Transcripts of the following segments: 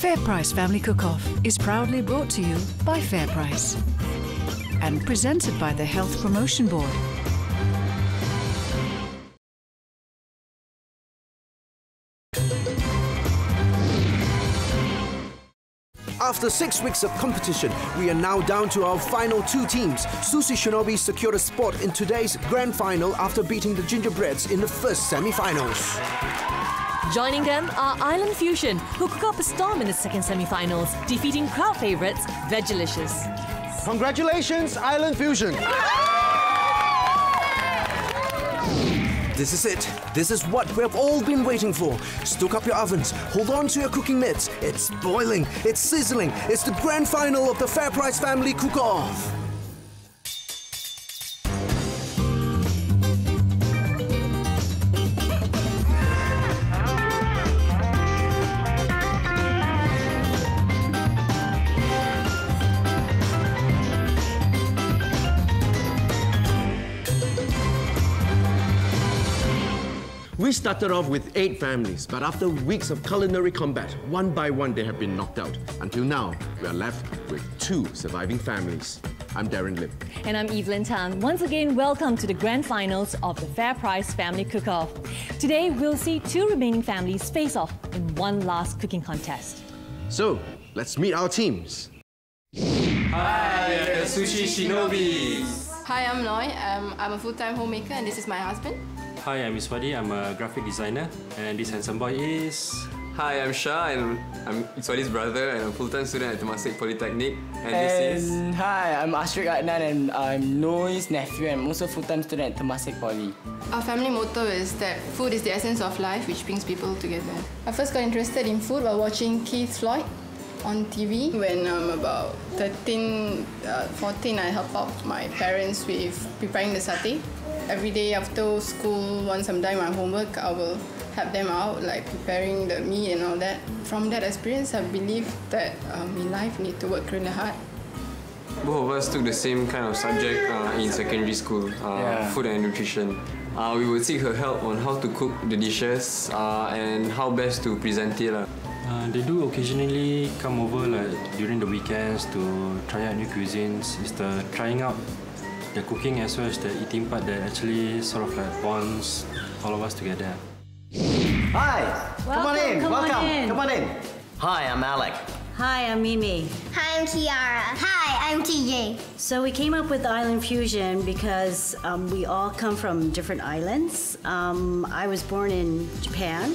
FairPrice Family Cook-Off is proudly brought to you by FairPrice and presented by the Health Promotion Board. After 6 weeks of competition, we are now down to our final 2 teams. Sushi Shinobi secured a spot in today's grand final after beating the Gingerbreads in the first semi-finals. Joining them are Island Fusion, who cook up a storm in the second semi-finals, defeating crowd favourites Vegilicious. Congratulations, Island Fusion! This is it. This is what we have all been waiting for. Stoke up your ovens, hold on to your cooking mitts. It's boiling, it's sizzling. It's the grand final of the FairPrice Family Cook-Off. We started off with 8 families, but after weeks of culinary combat, one by one they have been knocked out. Until now, we are left with 2 surviving families. I'm Darren Lim. And I'm Evelyn Tan. Once again, welcome to the grand finals of the FairPrice Family Cook-Off. Today, we'll see 2 remaining families face off in one last cooking contest. So, let's meet our teams. Hi, the Sushi Shinobis. Hi, I'm Noi. I'm a full-time homemaker and this is my husband. Hi, I'm Iswadi. I'm a graphic designer, and this handsome boy is... Hi, I'm Shah, and I'm Iswadi's brother, and I'm a full-time student at Temasek Polytechnic. And this is... Hi, I'm Ashrik Adnan, and I'm Noi's nephew, and I'm also a full-time student at Temasek Poly. Our family motto is that food is the essence of life, which brings people together. I first got interested in food while watching Keith Floyd on TV. When I'm about 13, 14, I help out my parents with preparing the satay. Every day after school, once I'm done my homework, I will help them out, like preparing the meat and all that. From that experience, I believe that in life, you need to work really hard. Both of us took the same kind of subject in secondary school, food and nutrition. We would seek her help on how to cook the dishes and how best to present it. They do occasionally come over during the weekends to try out new cuisines. It's the trying out the cooking as well as the eating part that actually sort of bonds all of us together. Hi! Come on in! Hi, I'm Alec. Hi, I'm Mimi. Hi, I'm Kiara. Hi, I'm TJ. So we came up with Island Fusion because we all come from different islands. I was born in Japan,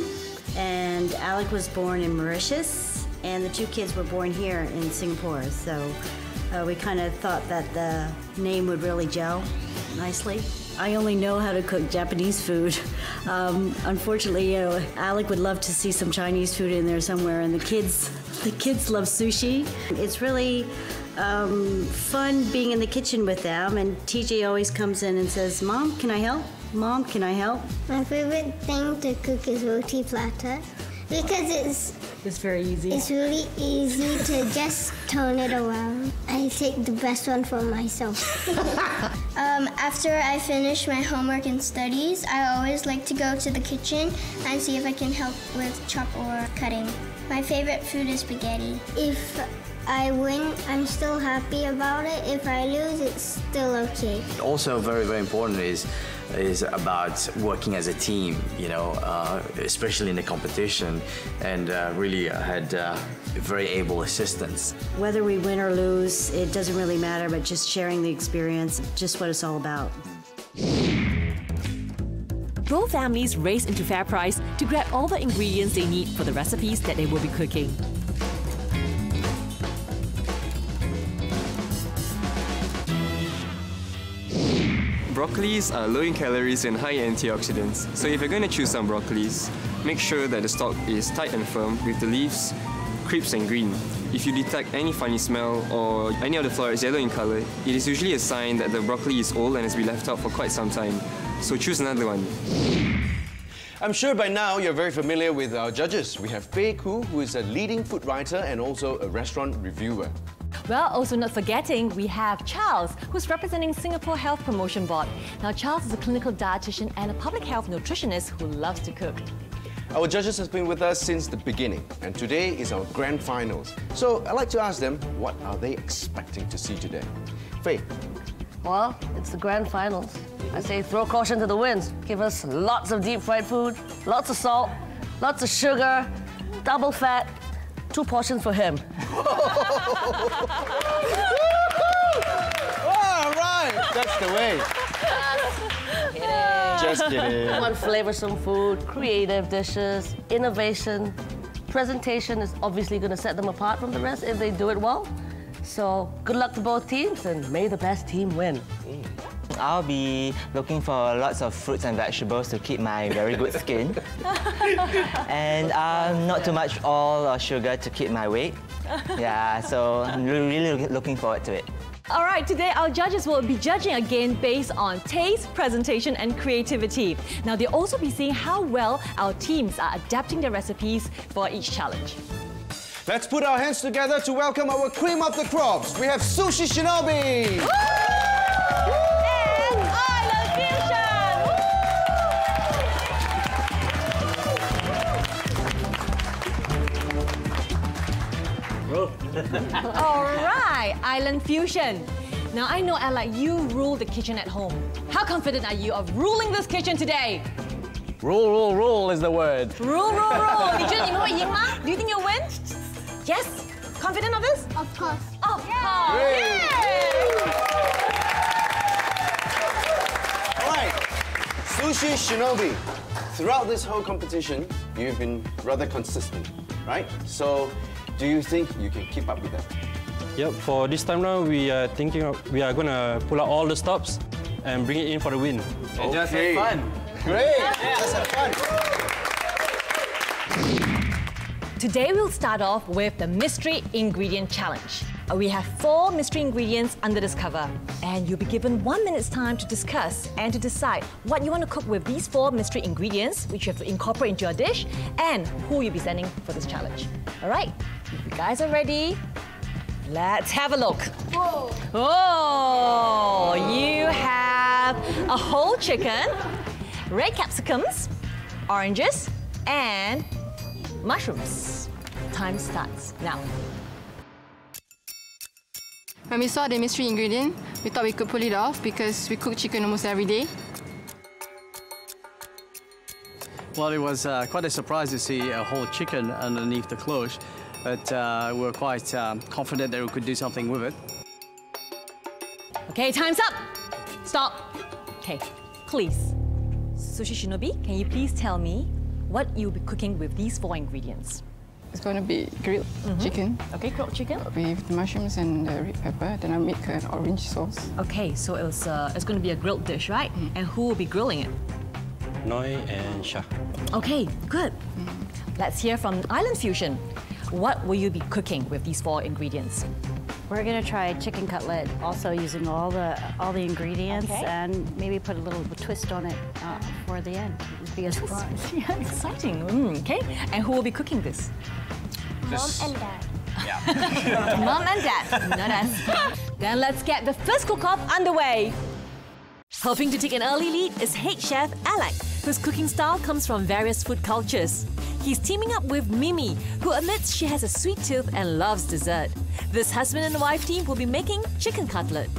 and Alec was born in Mauritius, and the 2 kids were born here in Singapore. So we kind of thought that the name would really gel nicely. I only know how to cook Japanese food. Unfortunately, Alec would love to see some Chinese food in there somewhere, and the kids love sushi. It's really fun being in the kitchen with them, and TJ always comes in and says, "Mom, can I help? Mom, can I help?" My favorite thing to cook is roti prata because it's very easy. It's really easy to just turn it around. I take the best one for myself. After I finish my homework and studies, I always like to go to the kitchen and see if I can help with chop or cutting. My favorite food is spaghetti. If I win, I'm still happy about it. If I lose, it's still okay. Also, very, very important is about working as a team, especially in the competition, and really had very able assistants. Whether we win or lose, it doesn't really matter, but just sharing the experience, just what it's all about. Both families race into FairPrice to grab all the ingredients they need for the recipes that they will be cooking. Broccolis are low in calories and high in antioxidants. So if you're going to choose some broccolis, make sure that the stalk is tight and firm with the leaves crisp and green. If you detect any funny smell or any of the flower is yellow in color, it is usually a sign that the broccoli is old and has been left out for quite some time. So choose another one. I'm sure by now you're very familiar with our judges. We have Fei Koo, who is a leading food writer and also a restaurant reviewer. Well, also not forgetting, we have Charles, who's representing Singapore Health Promotion Board. Now, Charles is a clinical dietitian and a public health nutritionist who loves to cook. Our judges have been with us since the beginning, and today is our grand finals. So I'd like to ask them, what are they expecting to see today? Faye. Well, it's the grand finals. I say throw caution to the winds. Give us lots of deep fried food, lots of salt, lots of sugar, double fat, 2 portions for him. All right, that's the way. Just kidding. We want flavoursome food, creative dishes, innovation. Presentation is obviously going to set them apart from the rest if they do it well. So good luck to both teams and may the best team win. I'll be looking for lots of fruits and vegetables to keep my very good skin. And not too much oil or sugar to keep my weight. Yeah, so I'm really looking forward to it. All right, today our judges will be judging again based on taste, presentation and creativity. Now they'll also be seeing how well our teams are adapting their recipes for each challenge. Let's put our hands together to welcome our cream of the crops. We have Sushi Shinobi! And Island Fusion! All right, Island Fusion. Now I know, Alec, you rule the kitchen at home. How confident are you of ruling this kitchen today? Rule is the word. Rule. Do you think you'll win? Yes? Confident of this? Of course. Of course. Yay! All right, Sushi Shinobi. Throughout this whole competition, you've been rather consistent, right? So, do you think you can keep up with that? Yep, for this time round, we are going to pull out all the stops and bring it in for the win. And just have fun. Great, just have fun. Today we'll start off with the Mystery Ingredient Challenge. We have 4 mystery ingredients under this cover, and you'll be given 1 minute's time to discuss and to decide what you want to cook with these 4 mystery ingredients, which you have to incorporate into your dish, and who you'll be sending for this challenge. All right, if you guys are ready, let's have a look. Whoa. Oh, you have a whole chicken, red capsicums, oranges, and mushrooms. Time starts now. When we saw the mystery ingredient, we thought we could pull it off because we cook chicken almost every day. Well, it was quite a surprise to see a whole chicken underneath the cloche, but we were quite confident that we could do something with it. Okay, time's up. Stop. Okay, please. Sushi Shinobi, can you please tell me what you'll be cooking with these 4 ingredients? It's going to be grilled chicken. Okay, grilled chicken. With mushrooms and red pepper. Then I'll make an orange sauce. Okay, so it's going to be a grilled dish, right? And who will be grilling it? Noi and Shah. Okay, good. Let's hear from Island Fusion. What will you be cooking with these 4 ingredients? We're gonna try chicken cutlet, also using all the ingredients, and maybe put a little twist on it for the end. It'd be a surprise. Yeah, exciting. Okay, and who will be cooking this? Mom and Dad. Mom and Dad, not us. Then let's get the first cook-off underway. Hoping to take an early lead is head chef Alec, whose cooking style comes from various food cultures. He's teaming up with Mimi, who admits she has a sweet tooth and loves dessert. This husband and wife team will be making chicken cutlet.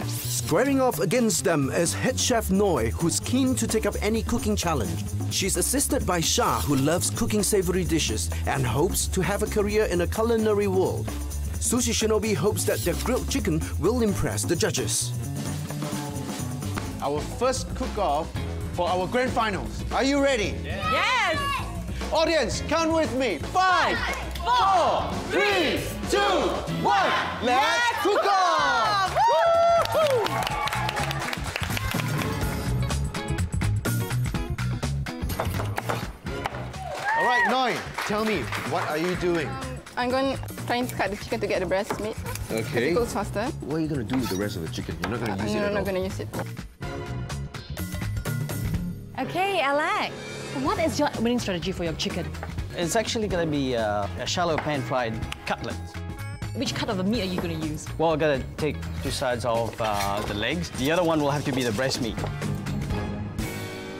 Squaring off against them is head chef Noi, who's keen to take up any cooking challenge. She's assisted by Shah, who loves cooking savory dishes and hopes to have a career in a culinary world. Sushi Shinobi hopes that their grilled chicken will impress the judges. Our first cook-off for our grand finals. Are you ready? Yes! Audience, count with me. 5, 4, 3, 2, 1. Let's cook off! All right, Noi, tell me, what are you doing? I'm going to try and cut the chicken to get the breast meat. Okay. It goes faster. What are you going to do with the rest of the chicken? You're not going to use it No, at I'm not all. going to use it. Okay, Alec, what is your winning strategy for your chicken? It's actually going to be a shallow pan-fried cutlet. Which cut of the meat are you going to use? Well, I'm going to take 2 sides of the legs. The other one will have to be the breast meat.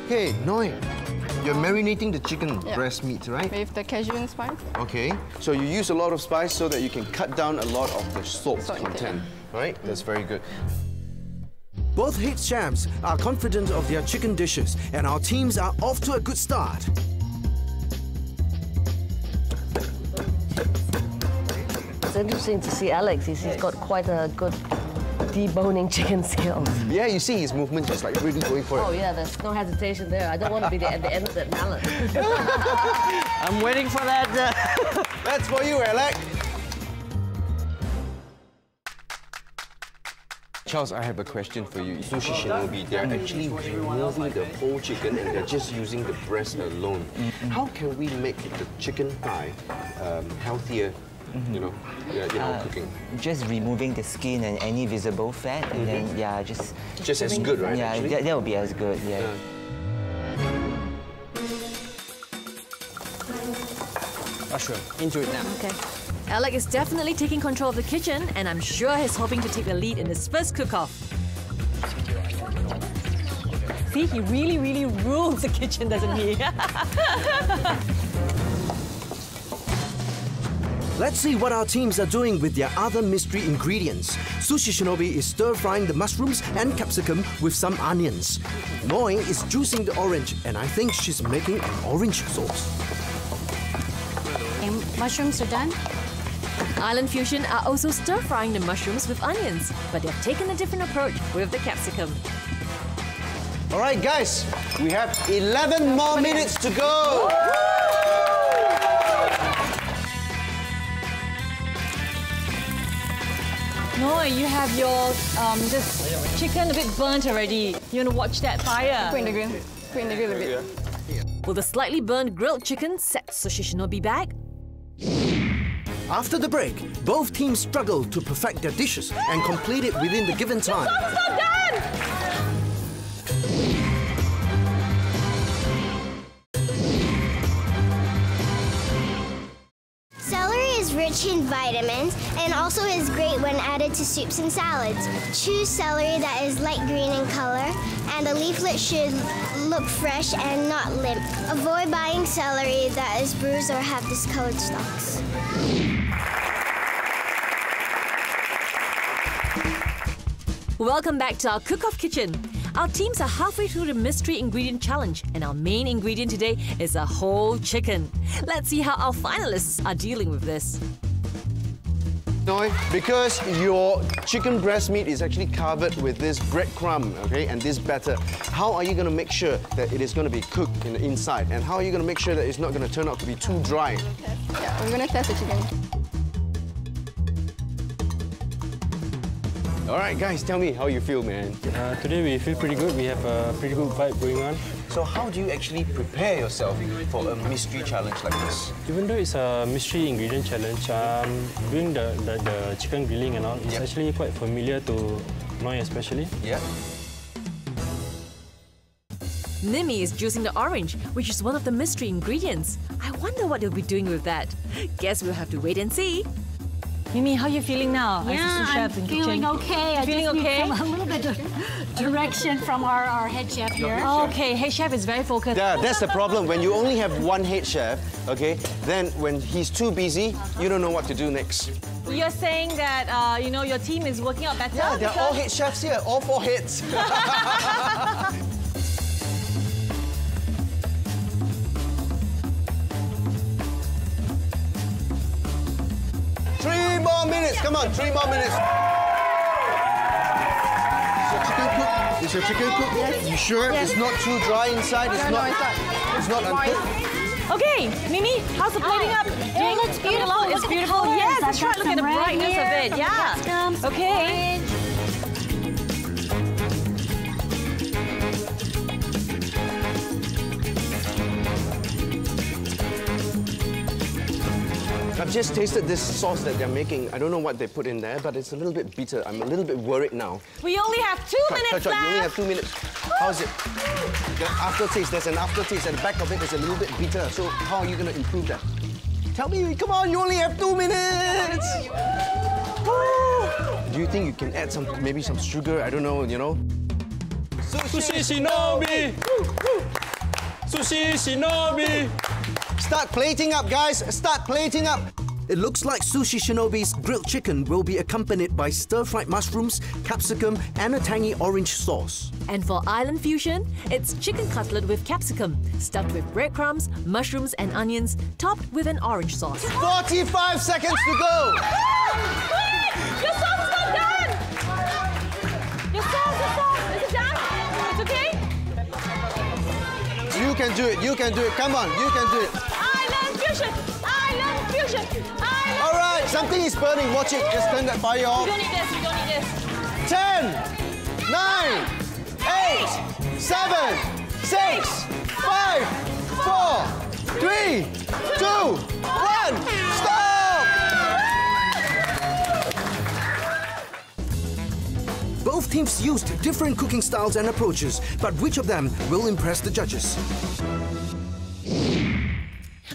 Hey, Noi, You're marinating the chicken breast meat, right? With the Cajun spice. Okay. So you use a lot of spice so that you can cut down a lot of the salt content, right? That's very good. Both head chefs are confident of their chicken dishes, and our teams are off to a good start. It's interesting to see Alex. He's got quite a good deboning chicken skills. Yeah, you see his movement just like really going for it. Oh yeah, there's no hesitation there. I don't want to be at the end of that mallet. I'm waiting for that. That's for you, Alex. Charles, I have a question for you. Sushi Shinobi, they're actually removing the whole chicken and they're just using the breast alone. How can we make the chicken thigh healthier? You know, in our cooking. Just removing the skin and any visible fat, and then just as good, right? Yeah, that would be as good. Yeah. Mushroom, into it now. Okay. Alec is definitely taking control of the kitchen, and I'm sure he's hoping to take the lead in this first cook-off. See, he really, really rules the kitchen, doesn't he? Let's see what our teams are doing with their other mystery ingredients. Sushi Shinobi is stir-frying the mushrooms and capsicum with some onions. Noi is juicing the orange, and I think she's making an orange sauce. Okay, mushrooms are done. Island Fusion are also stir-frying the mushrooms with onions, but they've taken a different approach with the capsicum. All right, guys, we have 11 more minutes to go. No, you have your this chicken a bit burnt already. You want to watch that fire? Put in the grill. Put in the grill a bit. Will the slightly burnt grilled chicken set Sushi Shinobi back? After the break, both teams struggle to perfect their dishes and complete it within the given time. It's almost done! Celery is rich in vitamins and also is great when added to soups and salads. Choose celery that is light green in color, and the leaflet should look fresh and not limp. Avoid buying celery that is bruised or have discolored stalks. Welcome back to our cook-off kitchen. Our teams are halfway through the mystery ingredient challenge, and our main ingredient today is a whole chicken. Let's see how our finalists are dealing with this. Noi, because your chicken breast meat is actually covered with this breadcrumb, okay, and this batter, how are you going to make sure that it is going to be cooked in the inside? And how are you going to make sure that it's not going to turn out to be too dry? Yeah, we're going to test the chicken. All right, guys, tell me how you feel, man. Today we feel pretty good. We have a pretty good vibe going on. So how do you actually prepare yourself for a mystery challenge like this? Even though it's a mystery ingredient challenge, doing the chicken grilling and all, it's actually quite familiar to Noi especially. Yeah. Nimi is juicing the orange, which is one of the mystery ingredients. I wonder what they'll be doing with that. Guess we'll have to wait and see. Mimi, how are you feeling now? Yeah, I'm feeling okay. I just need a little bit of direction from our head chef here. Okay, head chef is very focused. Yeah, that's the problem. When you only have one head chef, okay, then when he's too busy, you don't know what to do next. You're saying that, you know, your team is working out better? Yeah, they're all head chefs here, all 4 heads. 3 more minutes. Come on, 3 more minutes. Is your chicken cooked? Yes. You sure it's not too dry inside? It's not. It's not uncooked. Okay, Mimi, how's the plating up? It looks beautiful. It's beautiful. Yes, that's right. Look at the brightness of it. Yeah. Okay. I've just tasted this sauce that they're making. I don't know what they put in there, but it's a little bit bitter. I'm a little bit worried now. We only have 2 minutes left. You only have 2 minutes. How's it? The aftertaste, there's an aftertaste. At the back of it is a little bit bitter. So how are you going to improve that? Tell me, come on, you only have 2 minutes. Do you think you can add maybe some sugar? I don't know, you know? Sushi Shinobi! Sushi Shinobi! Start plating up, guys. Start plating up. It looks like Sushi Shinobi's grilled chicken will be accompanied by stir-fried mushrooms, capsicum, and a tangy orange sauce. And for Island Fusion, it's chicken cutlet with capsicum, stuffed with breadcrumbs, mushrooms, and onions, topped with an orange sauce. 45 seconds to go! Your sauce is not done! Your sauce, is it done? It's okay? You can do it, you can do it. Come on, you can do it. Island Fusion! Island Fusion! Island All right, something is burning. Watch it. Just turn that fire off. We don't need this, we don't need this. 10, 9, 8, 7, 6, 5, 4, 3, 2, 1. Stop! Both teams used different cooking styles and approaches, but which of them will impress the judges?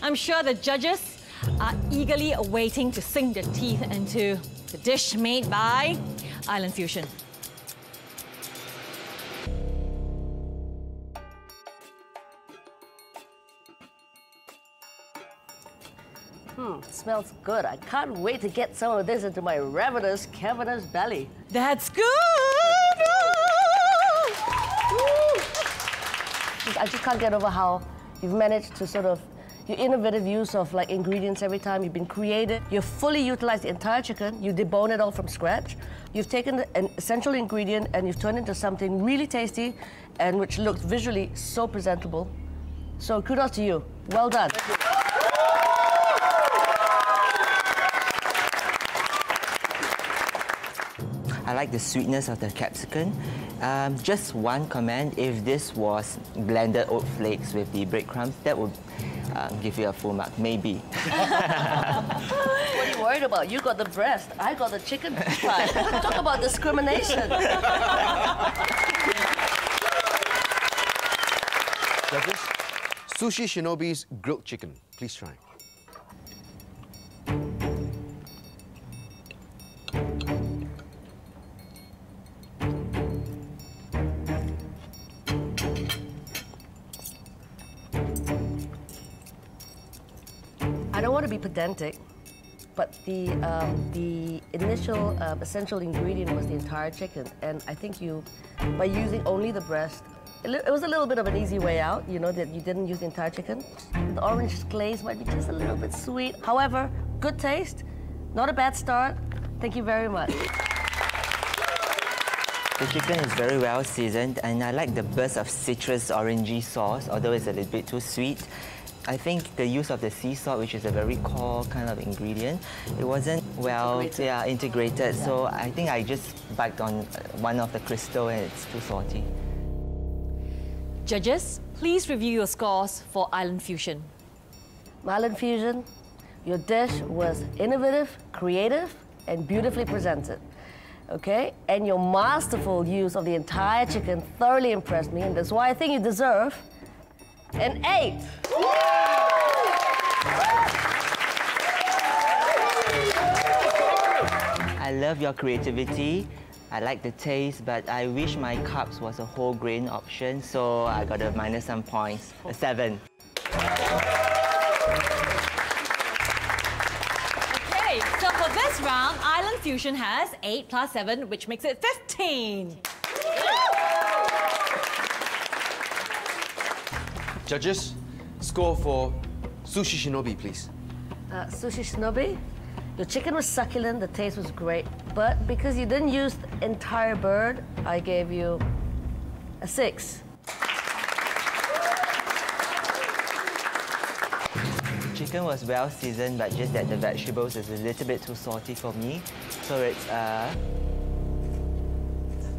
I'm sure the judges are eagerly awaiting to sink their teeth into the dish made by Island Fusion. Smells good. I can't wait to get some of this into my ravenous, cavernous belly. That's good! I just can't get over how you've managed to sort of, your innovative use of like ingredients every time. You've been creative. You've fully utilized the entire chicken. You debone it all from scratch. You've taken an essential ingredient and you've turned it into something really tasty and which looks visually so presentable. So kudos to you. Well done. I like the sweetness of the capsicum. Just one comment, if this was blended oat flakes with the breadcrumbs, that would give you a full mark, maybe. What are you worried about? You got the breast, I got the chicken thigh. Talk about discrimination. Judges, Sushi Shinobi's grilled chicken. Please try. I don't want to be pedantic, but the initial essential ingredient was the entire chicken, and I think you, by using only the breast, it was a little bit of an easy way out, you know, that you didn't use the entire chicken. The orange glaze might be just a little bit sweet. However, good taste, not a bad start. Thank you very much. The chicken is very well seasoned, and I like the burst of citrus orangey sauce, although it's a little bit too sweet. I think the use of the sea salt, which is a very core kind of ingredient, it wasn't well integrated. So I think I just bite on one of the crystal and it's too salty. Judges, please review your scores for Island Fusion. Island Fusion, your dish was innovative, creative, and beautifully presented. Okay? And your masterful use of the entire chicken thoroughly impressed me, and that's why I think you deserve an 8. I love your creativity. I like the taste, but I wish my carbs was a whole grain option, so I got to minus some points. A 7. Okay, so for this round, Island Fusion has 8 plus 7, which makes it 15. Judges, score for Sushi Shinobi, please. Sushi Shinobi, your chicken was succulent, the taste was great, but because you didn't use the entire bird, I gave you a 6. Chicken was well seasoned, but just that the vegetables is a little bit too salty for me, so it's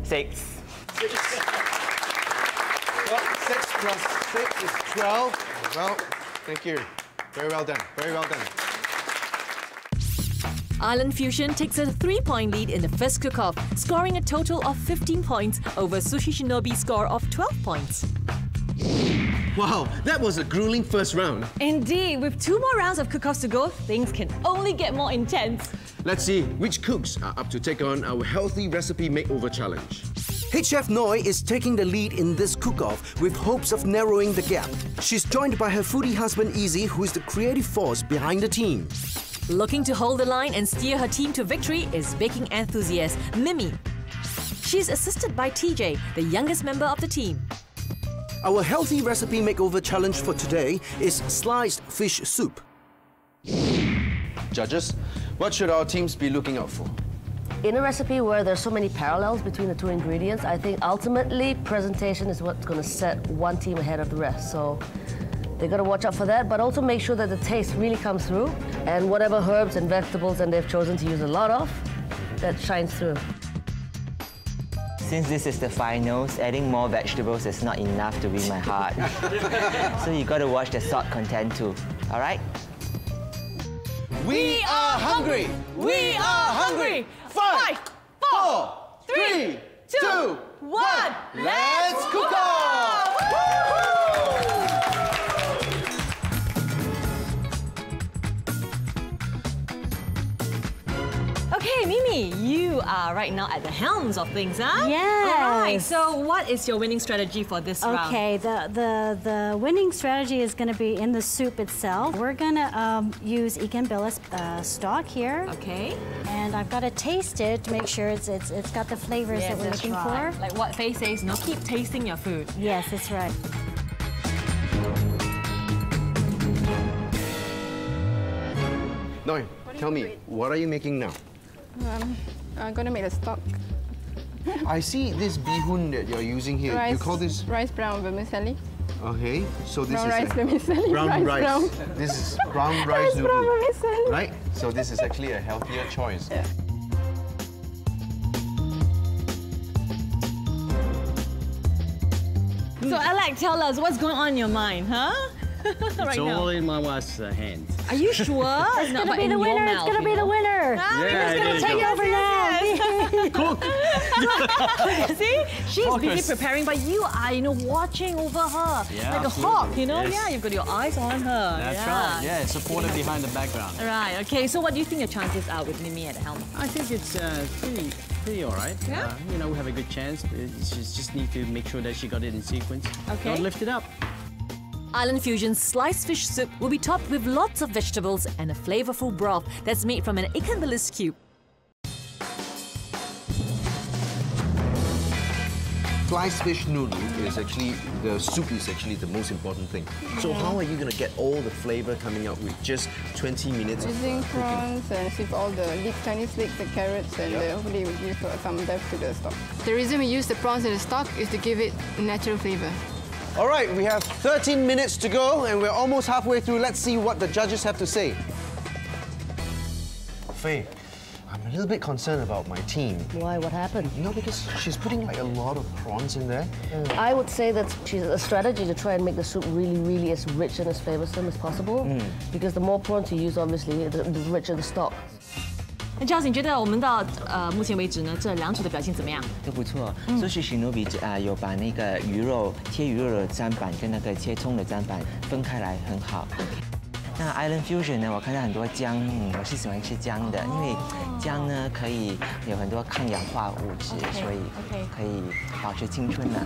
6. Well, 6 plus 6 is 12. Well, thank you. Very well done. Very well done. Island Fusion takes a 3-point lead in the first cook-off, scoring a total of 15 points over Sushi Shinobi's score of 12 points. Wow, that was a grueling first round. Indeed, with 2 more rounds of cook-offs to go, things can only get more intense. Let's see which cooks are up to take on our healthy recipe makeover challenge. Head Chef Noi is taking the lead in this cook-off with hopes of narrowing the gap. She's joined by her foodie husband Easy, who is the creative force behind the team. Looking to hold the line and steer her team to victory is baking enthusiast Mimi. She's assisted by TJ, the youngest member of the team. Our healthy recipe makeover challenge for today is sliced fish soup. Judges, what should our teams be looking out for? In a recipe where there's so many parallels between the two ingredients, I think ultimately presentation is what's going to set one team ahead of the rest. So they've got to watch out for that, but also make sure that the taste really comes through, and whatever herbs and vegetables and they've chosen to use a lot of, that shines through. Since this is the finals, adding more vegetables is not enough to win my heart. So you got to watch the salt content too, all right? We are hungry! We are hungry! 5, 4, 3, 2, 1, let's cook off! Okay, Mimi, you are right now at the helms of things, huh? Yes. All right, so what is your winning strategy for this round? Okay, the winning strategy is going to be in the soup itself. We're going to use ikan bilis stock here. Okay. And I've got to taste it to make sure it's got the flavors that we're looking for. Like what Faye says, no, keep tasting your food. Yes, that's right. Noi, tell me, what are you making now? I'm going to make a stock. I see this bihun that you're using here. Rice, you call this rice brown vermicelli. Okay, so this Brown is rice vermicelli. brown rice. Brown. This is brown rice Brown noodle, vermicelli. right? So this is actually a healthier choice. Yeah. So Alec, tell us what's going on in your mind, huh? It's all in my wife's hands. Are you sure? It's going to be the winner. It's going to be the winner. Yeah, It's going to take over now. Cook. See, she's Focus. busy preparing, but you are, watching over her Yeah, like absolutely. a hawk. Yes. Yeah, you've got your eyes on her. That's right. Yeah, supported behind the background. Right. Okay. So, what do you think your chances are with Mimi at the helm? I think it's pretty all right. Yeah? We have a good chance. We just need to make sure that she got it in sequence. Okay. Don't lift it up. Island Fusion's sliced fish soup will be topped with lots of vegetables and a flavorful broth that's made from an ikan bilis cube. Sliced fish noodle is actually, the soup is actually the most important thing. So how are you going to get all the flavor coming out with just 20 minutes Using of cooking? prawns and sieve all the tiny leeks, the carrots, and hopefully it will give some depth to the stock. The reason we use the prawns in the stock is to give it natural flavor. All right, we have 13 minutes to go and we're almost halfway through. Let's see what the judges have to say. Faye, I'm a little bit concerned about my team. Why? What happened? Because she's putting like a lot of prawns in there. I would say that she's a strategy to try and make the soup really, really as rich and as flavoursome as possible. Because the more prawns you use, obviously, the richer the stock. 那 Charles， 你觉得我们到目前为止呢，这两组的表现怎么样？都不错。Sushi Shinobi 有把那个鱼肉切鱼肉的砧板跟那个切葱的砧板分开来，很好。那 Island Fusion 呢，我看到很多姜，我是喜欢吃姜的，因为姜呢可以有很多抗氧化物质，所以可以保持青春呢。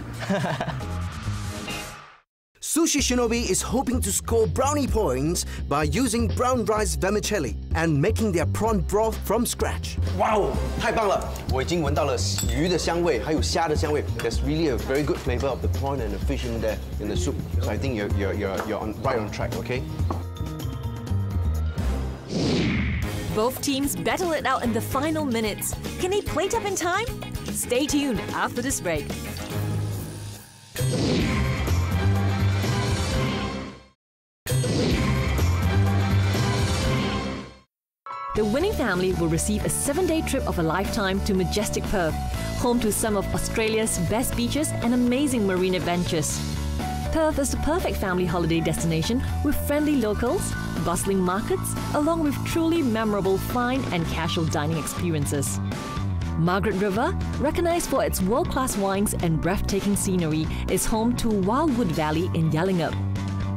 Sushi Shinobi is hoping to score brownie points by using brown rice vermicelli and making their prawn broth from scratch. Wow, 太棒了！我已经闻到了鱼的香味，还有虾的香味。There's really a very good flavor of the prawn and the fish in there in the soup. So I think you're right on track. Okay. Both teams battle it out in the final minutes. Can they plate up in time? Stay tuned after this break. The winning family will receive a 7-day trip of a lifetime to majestic Perth, home to some of Australia's best beaches and amazing marine adventures. Perth is the perfect family holiday destination with friendly locals, bustling markets, along with truly memorable fine and casual dining experiences. Margaret River, recognized for its world-class wines and breathtaking scenery, is home to Wildwood Valley in Yallingup.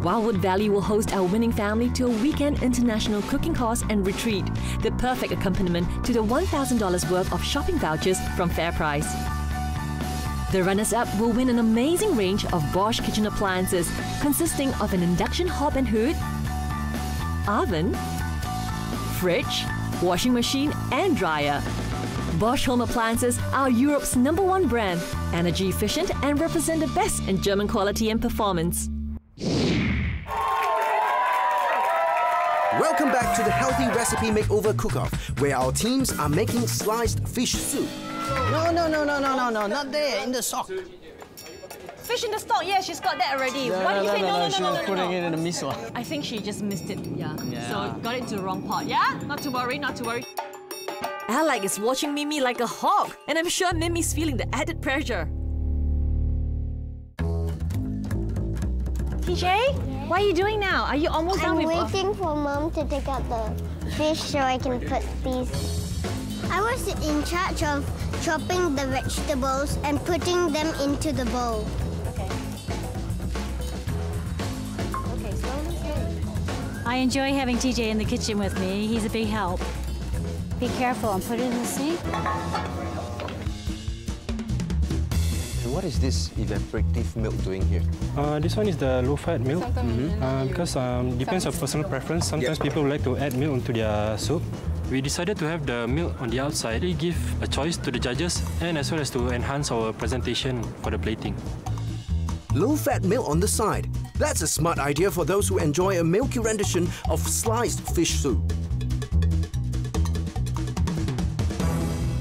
Wildwood Valley will host our winning family to a weekend international cooking course and retreat, the perfect accompaniment to the $1,000 worth of shopping vouchers from FairPrice. The runners-up will win an amazing range of Bosch kitchen appliances consisting of an induction hob and hood, oven, fridge, washing machine and dryer. Bosch home appliances are Europe's #1 brand, energy efficient and represent the best in German quality and performance. Welcome back to the Healthy Recipe Makeover Cook-Off, where our teams are making sliced fish soup. No, not there, in the sock. Fish in the stock, yeah, she's got that already. Why did you say no? She was putting it in the miso. I think she just missed it, yeah. So got it into the wrong pot, yeah? Not to worry, not to worry. Alec is watching Mimi like a hawk, and I'm sure Mimi's feeling the added pressure. TJ, what are you doing now? Are you almost done with... I'm waiting for Mom to take out the fish so I can put these. I was in charge of chopping the vegetables and putting them into the bowl. Okay, slowly. I enjoy having TJ in the kitchen with me. He's a big help. Be careful and put it in the sink. And what is this evaporative milk doing here? This one is the low-fat milk. Because depends on personal preference. Sometimes people like to add milk into their soup. We decided to have the milk on the outside. It gives a choice to the judges and as well as to enhance our presentation for the plating. Low-fat milk on the side. That's a smart idea for those who enjoy a milky rendition of sliced fish soup.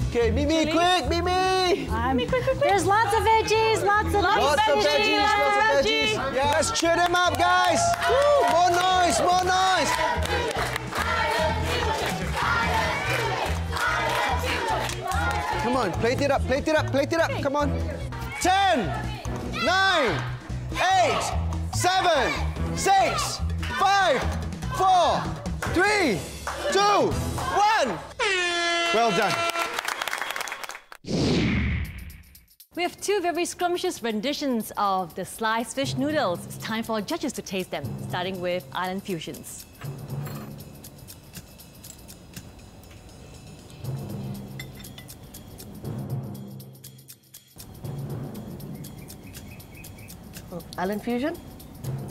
Okay, Mimi, quick, Mimi! Quick. There's lots of veggies, lots of veggies. Yeah, let's cheer them up, guys! Woo, more noise, more noise! Come on, plate it up, come on. 10, 9, 8, 7, 6, 5, 4, 3, 2, 1. Well done. We have two very scrumptious renditions of the sliced fish noodles. It's time for our judges to taste them, starting with Island Fusions. Island Fusion,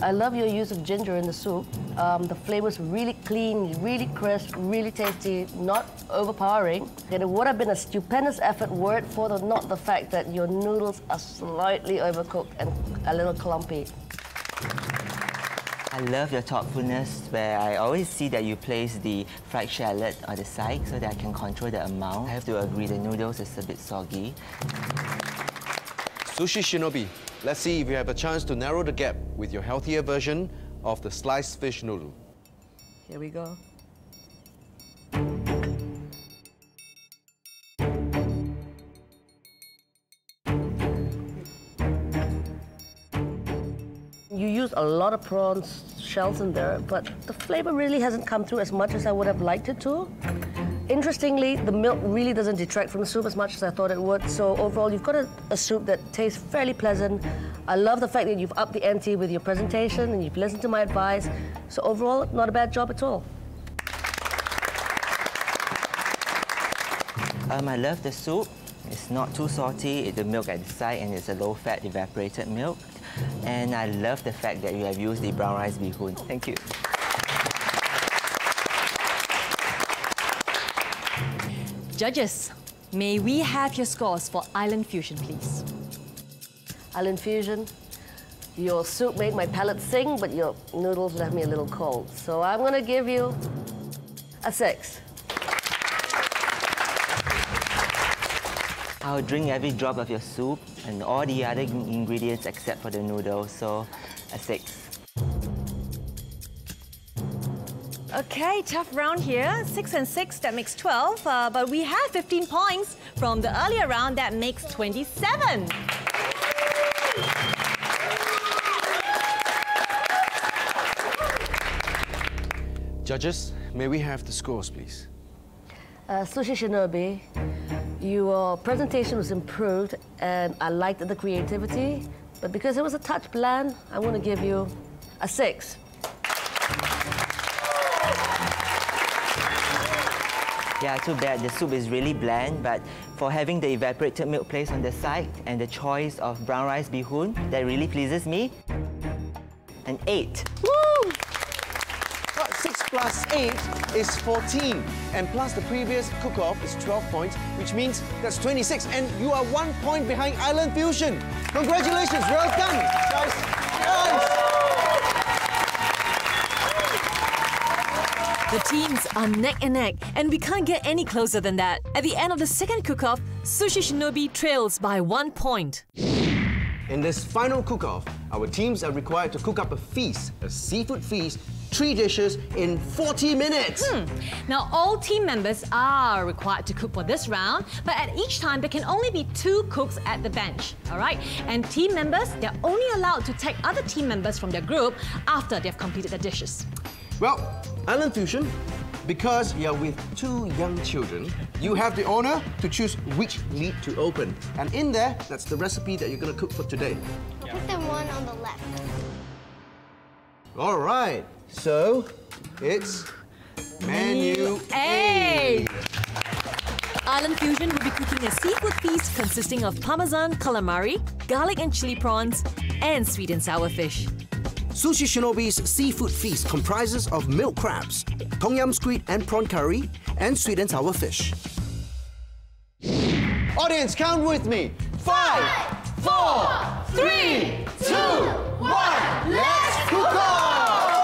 I love your use of ginger in the soup. The flavor's really clean, really crisp, really tasty, not overpowering. It would have been a stupendous effort were it for not the fact that your noodles are slightly overcooked and a little clumpy. I love your thoughtfulness, where I always see that you place the fried shallot on the side so that I can control the amount. I have to agree, the noodles is a bit soggy. Sushi Shinobi, let's see if you have a chance to narrow the gap with your healthier version of the sliced fish noodle. Here we go. You use a lot of prawns shells in there, but the flavor really hasn't come through as much as I would have liked it to. Interestingly, the milk really doesn't detract from the soup as much as I thought it would. So overall, you've got a soup that tastes fairly pleasant. I love the fact that you've upped the ante with your presentation and you've listened to my advice. So overall, not a bad job at all. I love the soup. It's not too salty, the milk at the side, and it's a low-fat evaporated milk. And I love the fact that you have used the brown rice bee hoon. Thank you. Judges, may we have your scores for Island Fusion, please? Island Fusion, your soup made my palate sing, but your noodles left me a little cold. So I'm going to give you a 6. I'll drink every drop of your soup and all the other ingredients except for the noodles, so a 6. Okay, tough round here. 6 and 6, that makes 12. But we have 15 points from the earlier round, that makes 27. Judges, may we have the scores, please? Sushi Shinobi, your presentation was improved and I liked the creativity, but because it was a touch bland, I'm going to give you a 6. Yeah, too bad. The soup is really bland, but for having the evaporated milk placed on the side and the choice of brown rice bihun, that really pleases me. An 8. Woo! 6 plus 8 is 14. And plus the previous cook-off is 12 points, which means that's 26. And you are 1 point behind Island Fusion. Congratulations, well done, guys. The teams are neck and neck, and we can't get any closer than that. At the end of the second cook-off, Sushi Shinobi trails by 1 point. In this final cook-off, our teams are required to cook up a feast, a seafood feast, 3 dishes in 40 minutes. Now, all team members are required to cook for this round, but at each time, there can only be 2 cooks at the bench, all right? And team members, they're only allowed to take other team members from their group after they've completed their dishes. Well, Island Fusion, because you're with 2 young children, you have the honor to choose which lid to open. And in there, that's the recipe that you're going to cook for today. Put the one on the left. All right, so it's Menu A. Island Fusion will be cooking a seafood feast consisting of Parmesan calamari, garlic and chili prawns, and sweet and sour fish. Sushi Shinobi's seafood feast comprises of milk crabs, tom yum squid and prawn curry, and sweet and sour fish. Audience, count with me. 5, 4, 3, 2, 1, let's cook off!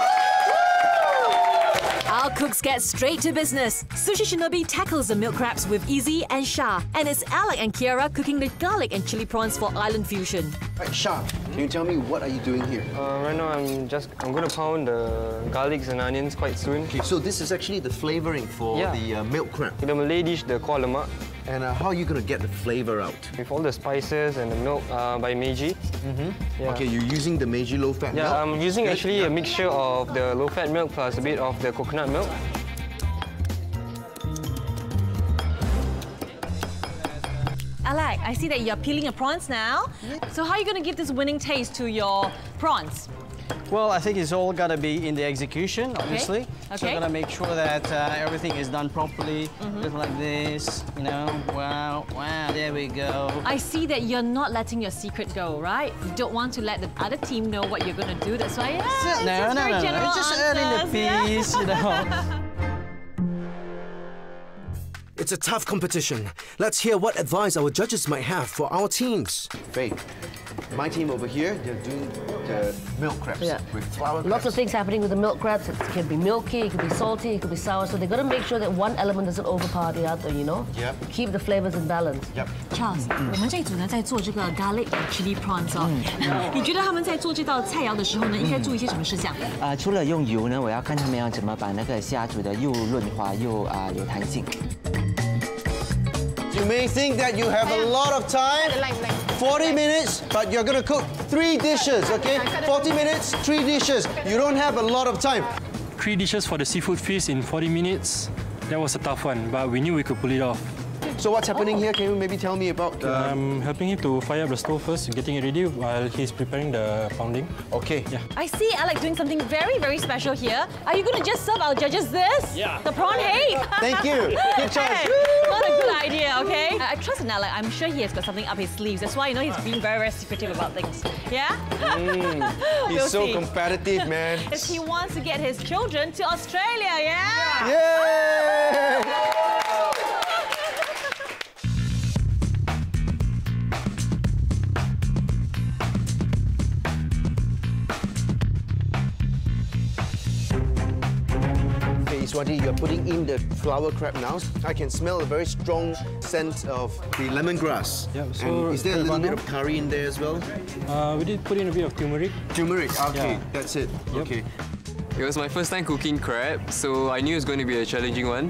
Our cooks get straight to business. Sushi Shinobi tackles the milk crabs with Izzy and Shah, and it's Alec and Kiara cooking the garlic and chili prawns for Island Fusion. Right, Shah, can you tell me what are you doing here? Right now I'm going to pound the garlics and onions quite soon. Okay, so this is actually the flavoring for the milk crab. In the Malay dish, the kuah lemak. And how are you going to get the flavor out? With all the spices and the milk by Meiji. Yeah. Okay, you're using the Meiji low-fat milk? Yeah, I'm using actually a mixture of the low-fat milk plus a bit of the coconut milk. Alec, I see that you're peeling your prawns now. So how are you going to give this winning taste to your prawns? Well, I think it's all got to be in the execution, obviously. Okay. So I'm going to make sure that everything is done properly, just like this, you know. Wow, wow, there we go. I see that you're not letting your secret go, right? You don't want to let the other team know what you're going to do. That's why, No. It's just adding the piece, you know. It's a tough competition. Let's hear what advice our judges might have for our teams. Faith, my team over here, they're doing the milk crabs with flour crabs. Lots of things happening with the milk crabs. It can be milky, it can be salty, it can be sour. So they've got to make sure that one element doesn't overpower the other, you know? Yep. Keep the flavors in balance. Yep. Charles, 我们这一组呢在做这个 garlic and chili prawns 哦。你觉得他们在做这道菜肴的时候呢，应该注意些什么事项？除了用油呢，我要看他们要怎么把那个虾煮的又润滑又有弹性。You may think that you have a lot of time, 40 minutes, but you're going to cook 3 dishes, okay? 40 minutes, 3 dishes. You don't have a lot of time. 3 dishes for the seafood feast in 40 minutes. That was a tough one, but we knew we could pull it off. So what's happening here? Can you maybe tell me about... I'm helping him to fire up the stove first, getting it ready while he's preparing the pounding. Okay. Yeah. I see Alec doing something very, very special here. Are you going to just serve our judges this? Yeah. The prawn hake? Thank you. Good choice. Hey, what a good idea, okay? I trust in Alec. I'm sure he has got something up his sleeves. That's why, you know, he's being very, very secretive about things. Yeah? He's We'll so see. competitive, man. If he wants to get his children to Australia, yeah? Yay! Iswati, you're putting in the flour crab now. I can smell a very strong scent of the lemongrass. Yeah, so and is there a little bit of curry in there as well? We did put in a bit of turmeric. Turmeric, okay, Yeah. that's it. Yep. Okay. It was my first time cooking crab, so I knew it was going to be a challenging one.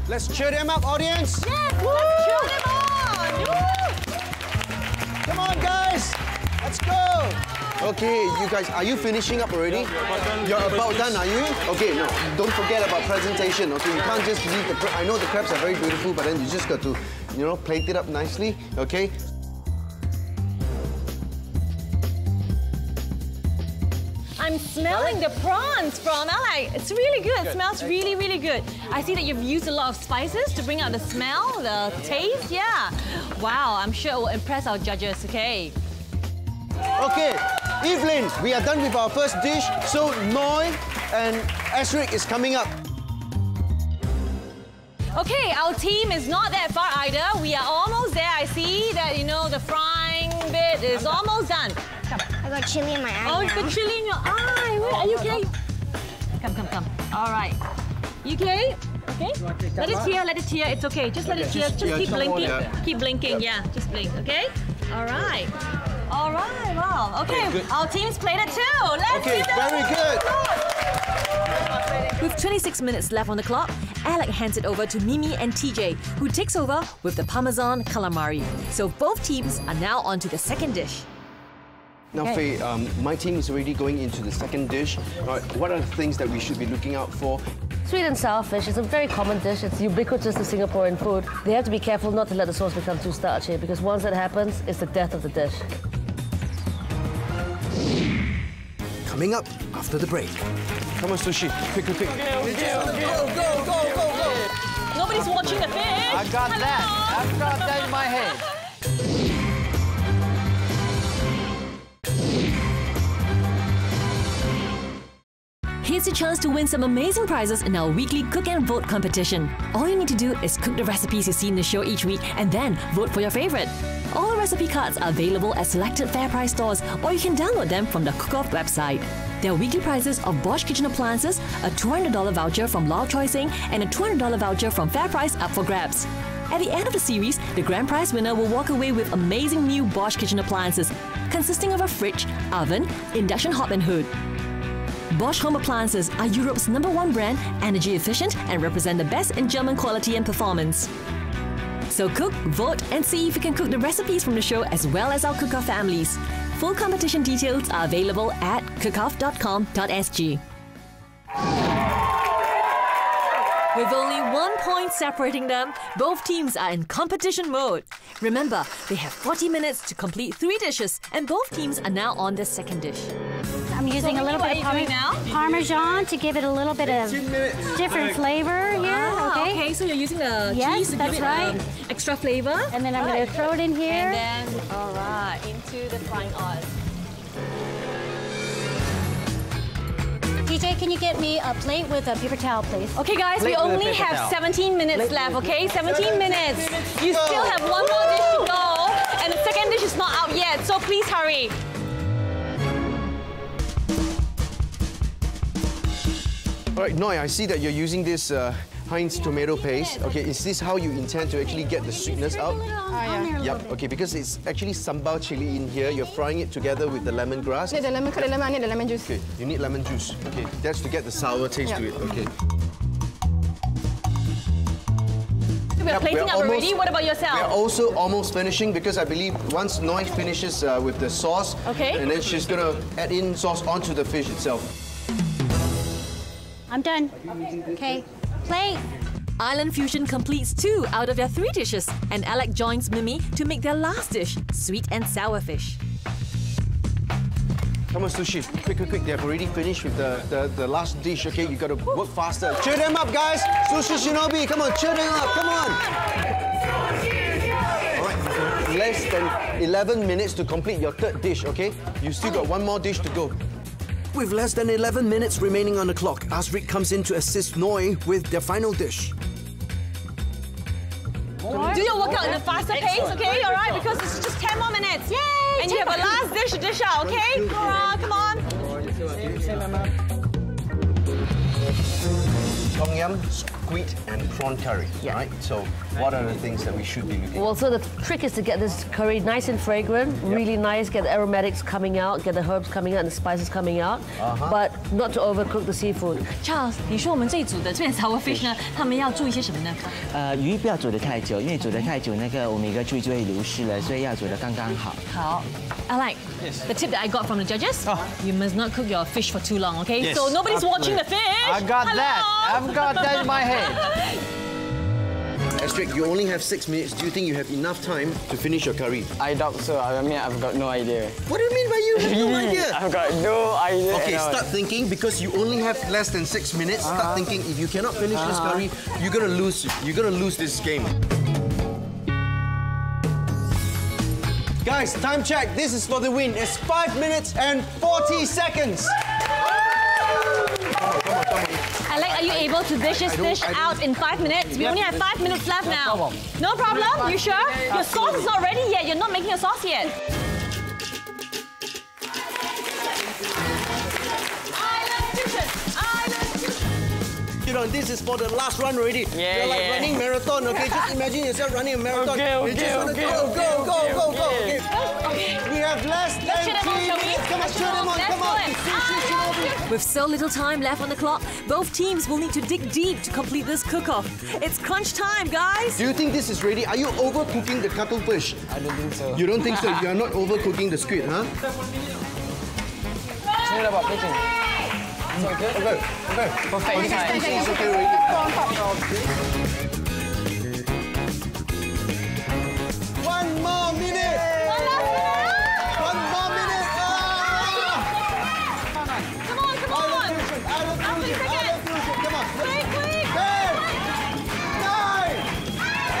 Let's cheer them up, audience! Yes, let's cheer them on! Woo! Come on, guys! Let's go! Okay, you guys, are you finishing up already? You're about done, are you? Okay, no, don't forget about presentation, okay? You can't just leave the... I know the crabs are very beautiful, but then you just got to, you know, plate it up nicely, okay? I'm I'm smelling the prawns from Alec. It's really good. It smells really, really good. I see that you've used a lot of spices to bring out the smell, the taste. Yeah. Wow, I'm sure it will impress our judges, okay? Okay, Evelyn, we are done with our first dish. So Noi and Ashrick is coming up. Okay, our team is not that far either. We are almost there. I see that, you know, the frying bit is almost done. Come. I got chili in my eye. Oh, you got chili in your eye. Wait, are you okay? Come. All right. You okay? Okay? Let it tear. It's okay. Just let it tear. Just keep blinking. Keep blinking. Yeah, just blink. Okay? All right. Wow. Okay, our team's played it too. Let's see them. Very good. With 26 minutes left on the clock, Alec hands it over to Mimi and TJ, who takes over with the Parmesan calamari. So both teams are now on to the second dish. Now, Faye, my team is already going into the second dish. Right, what are the things that we should be looking out for? Sweet and sour fish is a very common dish. It's ubiquitous to Singaporean food. They have to be careful not to let the sauce become too starchy, because once that happens, it's the death of the dish. Coming up after the break. Come on, Sushi. Quick. Go. Nobody's watching the fish. I got that. I've got that in my head. Here's your chance to win some amazing prizes in our weekly Cook and Vote competition. All you need to do is cook the recipes you see in the show each week and then vote for your favourite. All the recipe cards are available at selected FairPrice stores, or you can download them from the Cook-Off website. There are weekly prizes of Bosch kitchen appliances, a $200 voucher from Lau Choi Seng, and a $200 voucher from FairPrice up for grabs. At the end of the series, the grand prize winner will walk away with amazing new Bosch kitchen appliances, consisting of a fridge, oven, induction hob and hood. Bosch home appliances are Europe's #1 brand, energy efficient, and represent the best in German quality and performance. So cook, vote, and see if you can cook the recipes from the show as well as our Cook-Off families. Full competition details are available at cookoff.com.sg. With only 1 point separating them, both teams are in competition mode. Remember, they have 40 minutes to complete 3 dishes, and both teams are now on the second dish. I'm using a little bit of Parmesan to give it a little bit of different flavor here. Okay, so you're using the cheese to give it extra flavor. And then I'm going to throw it in here. And then, all right, into the frying oil. TJ, can you get me a plate with a paper towel, please? Okay, guys, we only have 17 minutes left, okay? 17 minutes. You still have 1 more dish to go, and the second dish is not out yet, so please hurry. All right, Noi, I see that you're using this Heinz tomato paste. Okay, is this how you intend to actually get the sweetness out? Yeah. Yep, okay, because it's actually sambal chili in here. You're frying it together with the lemongrass. Need the lemon, I need the lemon juice. Okay, you need lemon juice. Okay, that's to get the sour taste to it. Okay. We're plating up already. What about yourself? We're also almost finishing, because I believe once Noi finishes with the sauce, and then she's going to add in sauce onto the fish itself. I'm done. Okay, plate. Island Fusion completes 2 out of their 3 dishes, and Alec joins Mimi to make their last dish, sweet and sour fish. Come on, Sushi. Quick. They have already finished with the last dish, okay? You got to work faster. Cheer them up, guys! Sushi Shinobi, come on, cheer them up, come on! All right, less than 11 minutes to complete your 3rd dish, okay? You still got 1 more dish to go. With less than 11 minutes remaining on the clock, Ashrick comes in to assist Noi with their final dish. Do your workout in a faster pace, okay? All right, because it's just 10 more minutes. Yay! And you have a last dish to dish out, okay? Nora, come on. Tom yum, squid, and prawn curry, right? So, what are the things that we should be looking for? Well, so the trick is to get this curry nice and fragrant, really nice, get the aromatics coming out, get the herbs coming out and the spices coming out, but not to overcook the seafood. Charles, 你说我们这一组的这边 sour fish 呢，他们要注意些什么呢？鱼不要煮得太久，因为煮得太久，那个omega 3就会流失了，所以要煮得刚刚好。好 Alec, the tip that I got from the judges, you must not cook your fish for too long, okay? So nobody's watching the fish. I got that. I've got that in my head. Astrid, you only have 6 minutes. Do you think you have enough time to finish your curry? I doubt so. I mean, I've got no idea. What do you mean by you have no idea? I've got no idea. Okay, start thinking, because you only have less than 6 minutes. Start thinking, if you cannot finish this curry, you're gonna lose. You're gonna lose this game. Guys, time check. This is for the win. It's 5 minutes and 40 seconds. Alec, are you able to dish this dish out in 5 minutes? We only have 5 minutes left now. No problem? You sure? Your sauce is not ready yet. You're not making a sauce yet. You know, this is for the last run already. You're like running marathon, okay? Just imagine yourself running a marathon. You just want to go. Okay. We have less than 3 minutes. Come on, cheer them on, come on. With so little time left on the clock, both teams will need to dig deep to complete this cook-off. It's crunch time, guys. Do you think this is ready? Are you overcooking the cuttlefish? I don't think so. You don't think so? You are not overcooking the squid, huh? It's not about plating. It's okay? Okay. Perfect time. It's okay already. 1 more minute! 1 more minute! Come on! Island fusion! Come on! Quick! 10, 9, 8,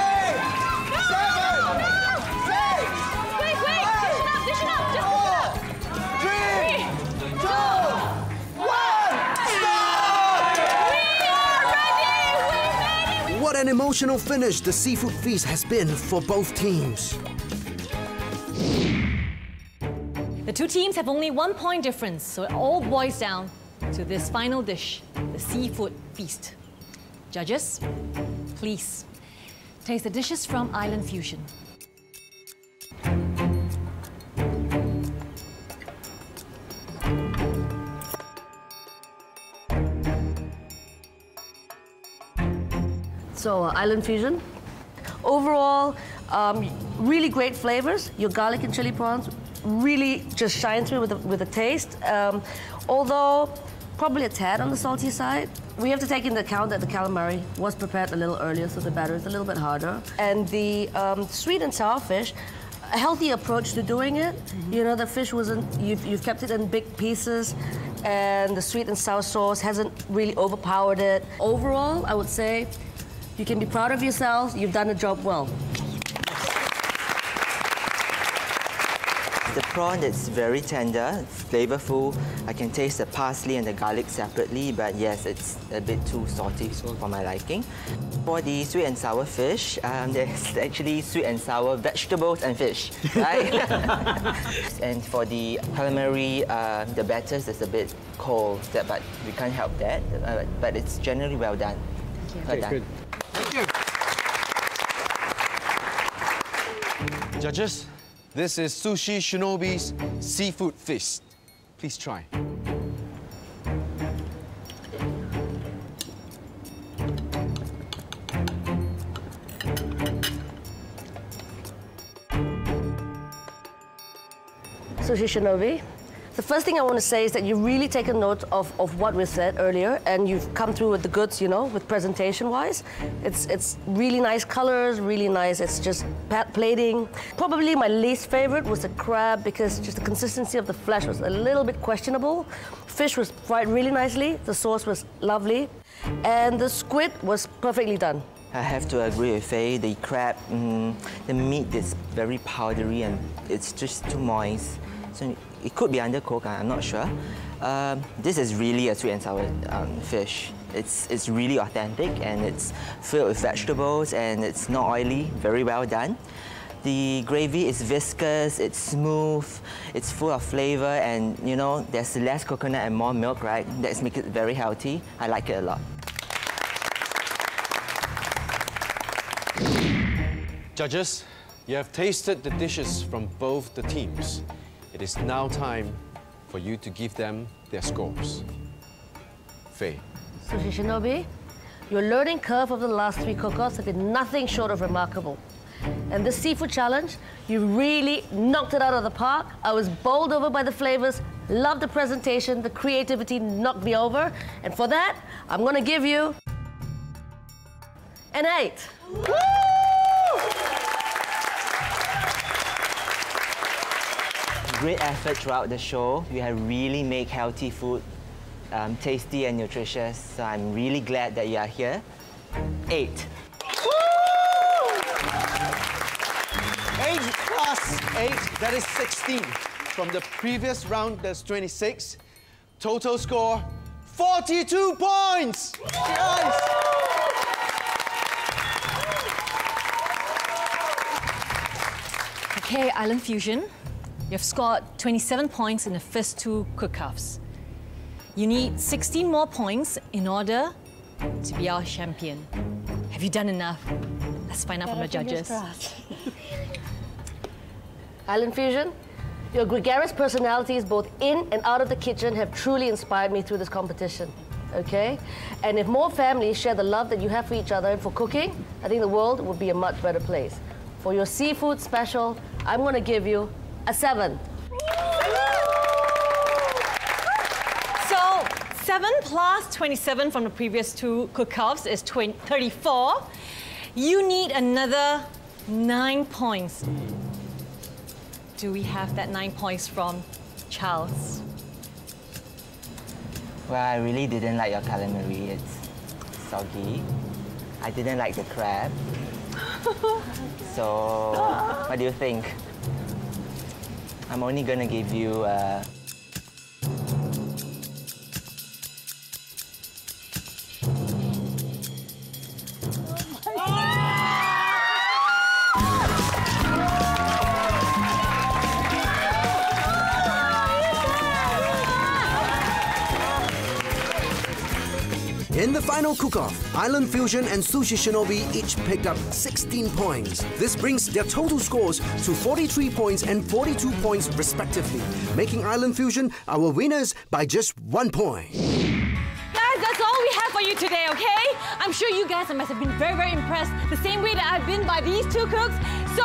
7, 6, Quick! Dish it up! Just 4, 3, 2, 1, What an emotional finish the seafood feast has been for both teams. The two teams have only 1 point difference, so it all boils down to this final dish, the seafood feast. Judges, please taste the dishes from Island Fusion. So, Island Fusion. Overall, really great flavors. Your garlic and chili prawns really just shine through with the taste. Although probably a tad on the salty side. We have to take into account that the calamari was prepared a little earlier, so the batter is a little bit harder. And the sweet and sour fish, a healthy approach to doing it. You know, the fish wasn't, you've kept it in big pieces, and the sweet and sour sauce hasn't really overpowered it. Overall, I would say you can be proud of yourselves. You've done the job well. The prawn is very tender, flavorful. I can taste the parsley and the garlic separately, but yes, it's a bit too salty for my liking. For the sweet and sour fish, there's actually sweet and sour vegetables and fish, right? And for the calamari, the batter is a bit cold, but we can't help that. But it's generally well done. Well done. Good. Thank you. Judges, this is Sushi Shinobi's Seafood Feast. Please try. Sushi Shinobi. The first thing I want to say is that you've really taken note of what we said earlier, and you've come through with the goods, you know, with presentation-wise. It's really nice colors, really nice. It's just plating. Probably my least favorite was the crab, because just the consistency of the flesh was a little bit questionable. Fish was fried really nicely. The sauce was lovely. And the squid was perfectly done. I have to agree with Faye. The crab, the meat is very powdery and it's just too moist. So it could be undercooked, I'm not sure. This is really a sweet and sour fish. It's really authentic and it's filled with vegetables and it's not oily, very well done. The gravy is viscous, it's smooth, it's full of flavor, and you know, there's less coconut and more milk, right? That makes it very healthy. I like it a lot. Judges, you have tasted the dishes from both the teams. It is now time for you to give them their scores. Faye. Sushi Shinobi, your learning curve of the last 3 cook-offs have been nothing short of remarkable. And this seafood challenge, you really knocked it out of the park. I was bowled over by the flavors, loved the presentation, the creativity knocked me over. And for that, I'm gonna give you and 8. Great effort throughout the show. You have really made healthy food tasty and nutritious. So I'm really glad that you are here. 8. 8 plus 8, that is 16. From the previous round, that's 26. Total score, 42 points! Yes! Okay, Island Fusion, you've scored 27 points in the first 2 cook-offs. You need 16 more points in order to be our champion. Have you done enough? Let's find out from the judges. Island Fusion, your gregarious personalities both in and out of the kitchen have truly inspired me through this competition, okay? And if more families share the love that you have for each other and for cooking, I think the world would be a much better place. For your seafood special, I'm going to give you a 7. So, 7 plus 27 from the previous 2 cook-offs is 34. You need another 9 points. Do we have that 9 points from Charles? Well, I really didn't like your calamari. It's soggy. I didn't like the crab. So, what do you think? I'm only gonna give you In the final cook-off, Island Fusion and Sushi Shinobi each picked up 16 points. This brings their total scores to 43 points and 42 points respectively, making Island Fusion our winners by just 1 point. Guys, that's all we have for you today, okay? I'm sure you guys must have been very, very impressed the same way that I've been by these 2 cooks. So,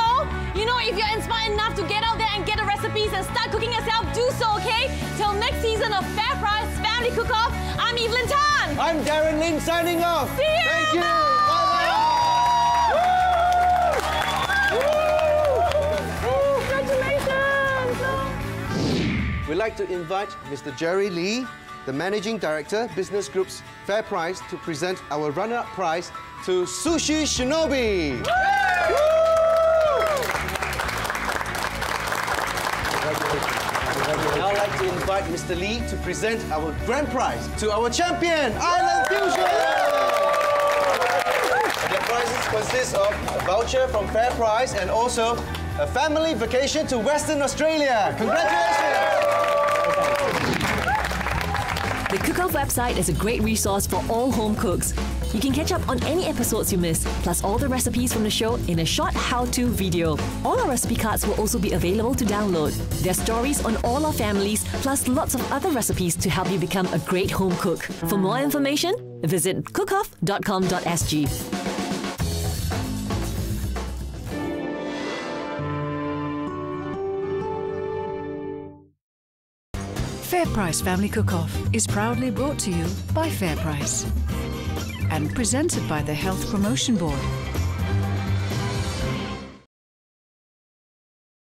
you know, if you're inspired enough to get out there and get the recipes and start cooking yourself, do so, okay? Till next season of Fair Price Family Cook-Off, I'm Evelyn Tan. I'm Darren Lim signing off. See you. Thank you. Congratulations. We'd like to invite Mr. Jerry Lee, the Managing Director, Business Group's Fair Price, to present our runner-up prize to Sushi Shinobi. I'd now like to invite Mr. Lee to present our grand prize to our champion, Island Fusion! The prizes consist of a voucher from Fair Price and also a family vacation to Western Australia. Congratulations! The Cook-Off website is a great resource for all home cooks. You can catch up on any episodes you missed, plus all the recipes from the show in a short how-to video. All our recipe cards will also be available to download. There are stories on all our families, plus lots of other recipes to help you become a great home cook. For more information, visit cookoff.com.sg. Fair Price Family Cook-Off is proudly brought to you by Fair Price and presented by the Health Promotion Board.